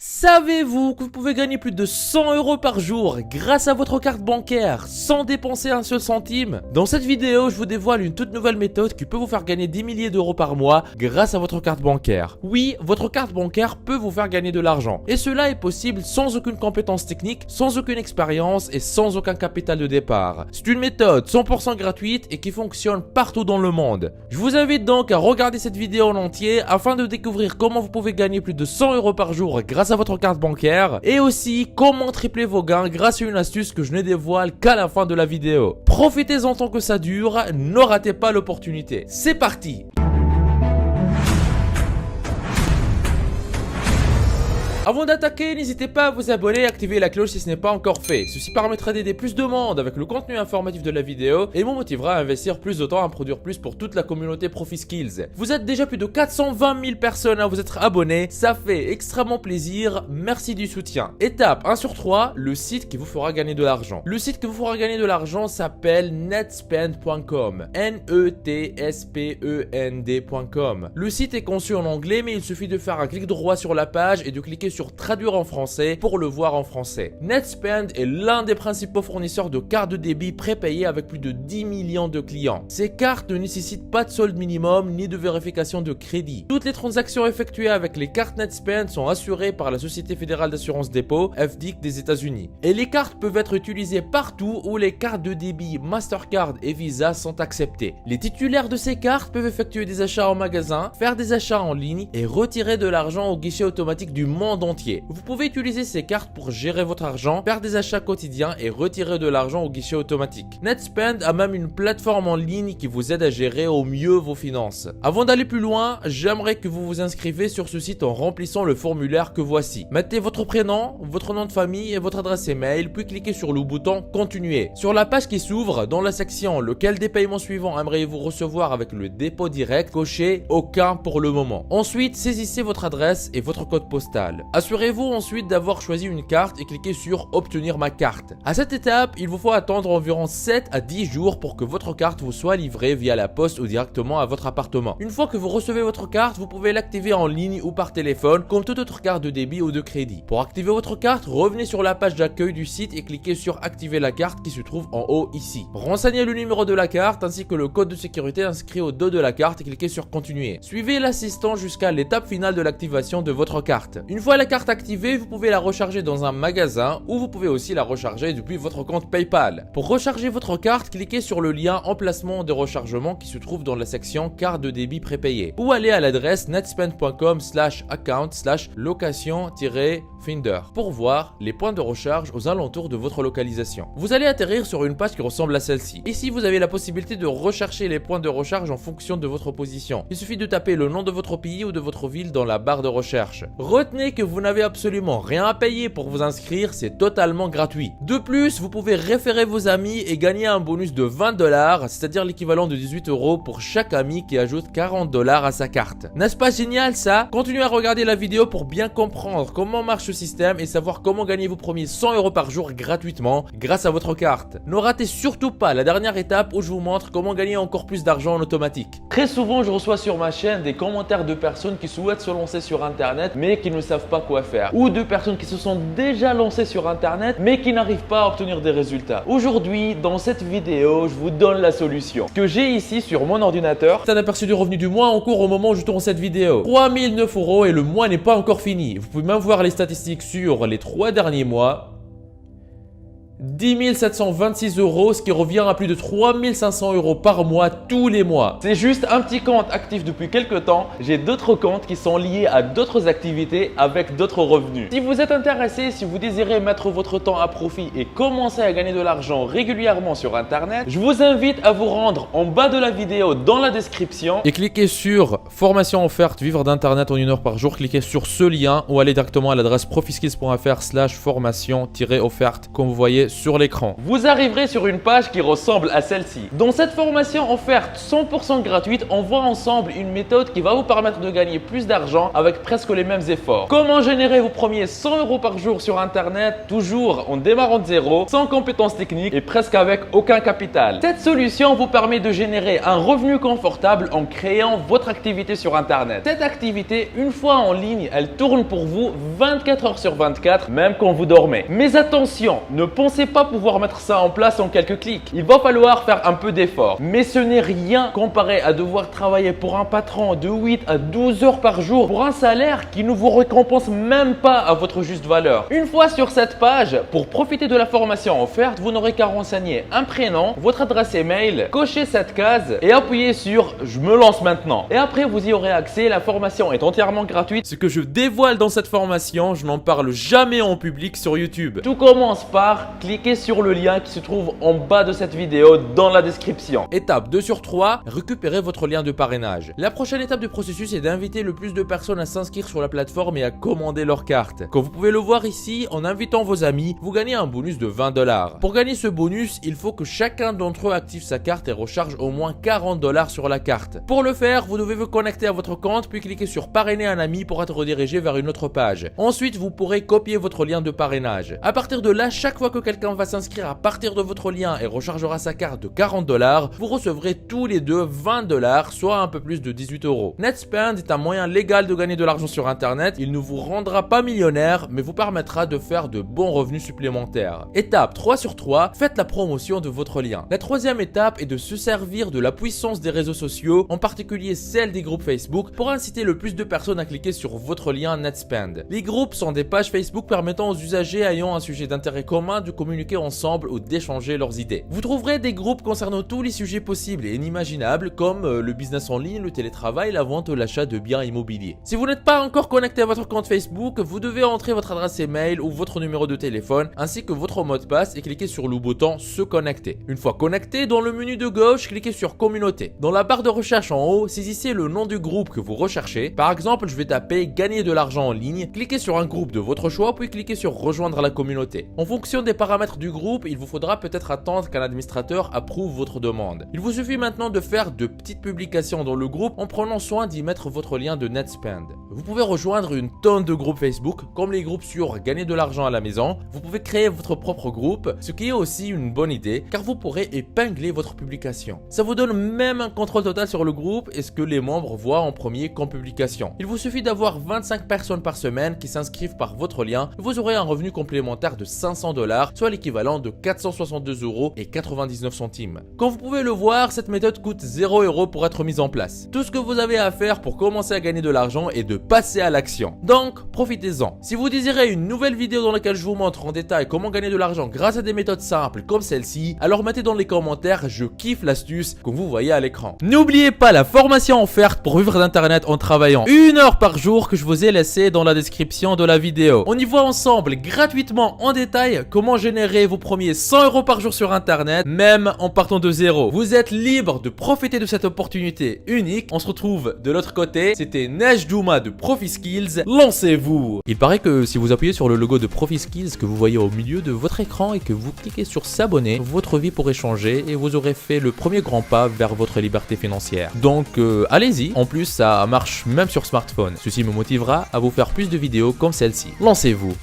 Savez-vous que vous pouvez gagner plus de 100 € par jour grâce à votre carte bancaire sans dépenser un seul centime? Dans cette vidéo, je vous dévoile une toute nouvelle méthode qui peut vous faire gagner des milliers d'euros par mois grâce à votre carte bancaire. Oui, votre carte bancaire peut vous faire gagner de l'argent. Et cela est possible sans aucune compétence technique, sans aucune expérience et sans aucun capital de départ. C'est une méthode 100% gratuite et qui fonctionne partout dans le monde. Je vous invite donc à regarder cette vidéo en entier afin de découvrir comment vous pouvez gagner plus de 100 € par jour grâce à votre carte bancaire et aussi comment tripler vos gains grâce à une astuce que je ne dévoile qu'à la fin de la vidéo. Profitez-en tant que ça dure, ne ratez pas l'opportunité. C'est parti! Avant d'attaquer, n'hésitez pas à vous abonner et activer la cloche si ce n'est pas encore fait. Ceci permettra d'aider plus de monde avec le contenu informatif de la vidéo et me motivera à investir plus de temps à produire plus pour toute la communauté ProfiSkills. Vous êtes déjà plus de 420 000 personnes à vous être abonnés, ça fait extrêmement plaisir, merci du soutien. Étape 1 sur 3, le site qui vous fera gagner de l'argent. Le site qui vous fera gagner de l'argent s'appelle netspend.com, N-E-T-S-P-E-N-D.com. Le site est conçu en anglais mais il suffit de faire un clic droit sur la page et de cliquer sur traduire en français pour le voir en français. Netspend est l'un des principaux fournisseurs de cartes de débit prépayées avec plus de 10 millions de clients. Ces cartes ne nécessitent pas de solde minimum ni de vérification de crédit. Toutes les transactions effectuées avec les cartes Netspend sont assurées par la Société Fédérale d'Assurance Dépôt, FDIC des États-Unis. Et les cartes peuvent être utilisées partout où les cartes de débit Mastercard et Visa sont acceptées. Les titulaires de ces cartes peuvent effectuer des achats en magasin, faire des achats en ligne et retirer de l'argent au guichet automatique du monde entier. Vous pouvez utiliser ces cartes pour gérer votre argent, faire des achats quotidiens et retirer de l'argent au guichet automatique. Netspend a même une plateforme en ligne qui vous aide à gérer au mieux vos finances. Avant d'aller plus loin, j'aimerais que vous vous inscrivez sur ce site en remplissant le formulaire que voici. Mettez votre prénom, votre nom de famille et votre adresse email, puis cliquez sur le bouton continuer. Sur la page qui s'ouvre, dans la section lequel des paiements suivants aimeriez-vous recevoir avec le dépôt direct, cochez aucun pour le moment. Ensuite, saisissez votre adresse et votre code postal. Assurez-vous ensuite d'avoir choisi une carte et cliquez sur obtenir ma carte. À cette étape, il vous faut attendre environ 7 à 10 jours pour que votre carte vous soit livrée via la poste ou directement à votre appartement. Une fois que vous recevez votre carte, vous pouvez l'activer en ligne ou par téléphone comme toute autre carte de débit ou de crédit. Pour activer votre carte, revenez sur la page d'accueil du site et cliquez sur activer la carte qui se trouve en haut ici. Renseignez le numéro de la carte ainsi que le code de sécurité inscrit au dos de la carte et cliquez sur continuer. Suivez l'assistant jusqu'à l'étape finale de l'activation de votre carte. Une fois la carte activée, vous pouvez la recharger dans un magasin ou vous pouvez aussi la recharger depuis votre compte PayPal. Pour recharger votre carte, cliquez sur le lien emplacement de rechargement qui se trouve dans la section carte de débit prépayée ou allez à l'adresse netspend.com/account/location-finder pour voir les points de recharge aux alentours de votre localisation. Vous allez atterrir sur une page qui ressemble à celle-ci. Ici, vous avez la possibilité de rechercher les points de recharge en fonction de votre position. Il suffit de taper le nom de votre pays ou de votre ville dans la barre de recherche. Retenez que vous n'avez absolument rien à payer pour vous inscrire, c'est totalement gratuit. De plus, vous pouvez référer vos amis et gagner un bonus de 20 $, c'est-à-dire l'équivalent de 18 € pour chaque ami qui ajoute 40 $ à sa carte. N'est-ce pas génial ça? Continuez à regarder la vidéo pour bien comprendre comment marche ce système et savoir comment gagner vos premiers 100 € par jour gratuitement grâce à votre carte. Ne ratez surtout pas la dernière étape où je vous montre comment gagner encore plus d'argent en automatique. Très souvent, je reçois sur ma chaîne des commentaires de personnes qui souhaitent se lancer sur internet mais qui ne savent pas quoi faire, ou de personnes qui se sont déjà lancées sur internet mais qui n'arrivent pas à obtenir des résultats. Aujourd'hui, dans cette vidéo, je vous donne la solution. Ce que j'ai ici sur mon ordinateur, c'est un aperçu du revenu du mois en cours au moment où je tourne cette vidéo. 3009 € et le mois n'est pas encore fini. Vous pouvez même voir les statistiques sur les 3 derniers mois. 10 726 €, ce qui revient à plus de 3 500 € par mois tous les mois. C'est juste un petit compte actif depuis quelques temps. J'ai d'autres comptes qui sont liés à d'autres activités avec d'autres revenus. Si vous êtes intéressé, si vous désirez mettre votre temps à profit et commencer à gagner de l'argent régulièrement sur internet, je vous invite à vous rendre en bas de la vidéo dans la description et cliquez sur formation offerte vivre d'internet en 1 heure par jour. Cliquez sur ce lien ou allez directement à l'adresse profiskills.fr/formation-offerte comme vous voyez sur l'écran. Vous arriverez sur une page qui ressemble à celle-ci. Dans cette formation offerte 100% gratuite, on voit ensemble une méthode qui va vous permettre de gagner plus d'argent avec presque les mêmes efforts. Comment générer vos premiers 100 € par jour sur Internet, toujours en démarrant de zéro, sans compétences techniques et presque avec aucun capital. Cette solution vous permet de générer un revenu confortable en créant votre activité sur Internet. Cette activité, une fois en ligne, elle tourne pour vous 24 heures sur 24, même quand vous dormez. Mais attention, ne pensez pas pouvoir mettre ça en place en quelques clics. Il va falloir faire un peu d'effort. Mais ce n'est rien comparé à devoir travailler pour un patron de 8 à 12 heures par jour pour un salaire qui ne vous récompense même pas à votre juste valeur. Une fois sur cette page, pour profiter de la formation offerte, vous n'aurez qu'à renseigner un prénom, votre adresse email, cocher cette case et appuyer sur « Je me lance maintenant ». Et après, vous y aurez accès. La formation est entièrement gratuite. Ce que je dévoile dans cette formation, je n'en parle jamais en public sur YouTube. Tout commence par cliquer sur le lien qui se trouve en bas de cette vidéo dans la description. Étape 2 sur 3, récupérez votre lien de parrainage. La prochaine étape du processus est d'inviter le plus de personnes à s'inscrire sur la plateforme et à commander leur carte. Comme vous pouvez le voir ici, en invitant vos amis, vous gagnez un bonus de 20 $. Pour gagner ce bonus, il faut que chacun d'entre eux active sa carte et recharge au moins 40 $ sur la carte. Pour le faire, vous devez vous connecter à votre compte puis cliquer sur parrainer un ami pour être redirigé vers une autre page. Ensuite, vous pourrez copier votre lien de parrainage. À partir de là, chaque fois que quelqu'un va s'inscrire à partir de votre lien et rechargera sa carte de 40 $, vous recevrez tous les deux 20 $, soit un peu plus de 18 €. Netspend est un moyen légal de gagner de l'argent sur Internet. Il ne vous rendra pas millionnaire, mais vous permettra de faire de bons revenus supplémentaires. Étape 3 sur 3, faites la promotion de votre lien. La troisième étape est de se servir de la puissance des réseaux sociaux, en particulier celle des groupes Facebook, pour inciter le plus de personnes à cliquer sur votre lien Netspend. Les groupes sont des pages Facebook permettant aux usagers ayant un sujet d'intérêt commun de communiquer ensemble ou d'échanger leurs idées. Vous trouverez des groupes concernant tous les sujets possibles et inimaginables comme le business en ligne, le télétravail, la vente ou l'achat de biens immobiliers. Si vous n'êtes pas encore connecté à votre compte Facebook, vous devez entrer votre adresse email ou votre numéro de téléphone ainsi que votre mot de passe et cliquer sur le bouton se connecter. Une fois connecté, dans le menu de gauche, cliquez sur communauté. Dans la barre de recherche en haut, saisissez le nom du groupe que vous recherchez. Par exemple, je vais taper gagner de l'argent en ligne. Cliquez sur un groupe de votre choix puis cliquez sur rejoindre la communauté. En fonction des paramètres du groupe, il vous faudra peut-être attendre qu'un administrateur approuve votre demande. Il vous suffit maintenant de faire de petites publications dans le groupe en prenant soin d'y mettre votre lien de Netspend. Vous pouvez rejoindre une tonne de groupes Facebook comme les groupes sur gagner de l'argent à la maison. Vous pouvez créer votre propre groupe, ce qui est aussi une bonne idée car vous pourrez épingler votre publication. Ça vous donne même un contrôle total sur le groupe et ce que les membres voient en premier comme publication. Il vous suffit d'avoir 25 personnes par semaine qui s'inscrivent par votre lien et vous aurez un revenu complémentaire de 500 $, soit l'équivalent de 462,99 €. Comme vous pouvez le voir, cette méthode coûte 0 € pour être mise en place. Tout ce que vous avez à faire pour commencer à gagner de l'argent est de passer à l'action. Donc, profitez-en. Si vous désirez une nouvelle vidéo dans laquelle je vous montre en détail comment gagner de l'argent grâce à des méthodes simples comme celle-ci, alors mettez dans les commentaires, je kiffe l'astuce comme vous voyez à l'écran. N'oubliez pas la formation offerte pour vivre d'internet en travaillant 1 heure par jour que je vous ai laissé dans la description de la vidéo. On y voit ensemble gratuitement en détail comment générer vos premiers 100 € par jour sur internet, même en partant de zéro. Vous êtes libre de profiter de cette opportunité unique. On se retrouve de l'autre côté. C'était Nejdouma de ProfiSkills. Lancez-vous! Il paraît que si vous appuyez sur le logo de ProfiSkills que vous voyez au milieu de votre écran et que vous cliquez sur s'abonner, votre vie pourrait changer et vous aurez fait le premier grand pas vers votre liberté financière. Donc allez-y. En plus, ça marche même sur smartphone. Ceci me motivera à vous faire plus de vidéos comme celle-ci. Lancez-vous!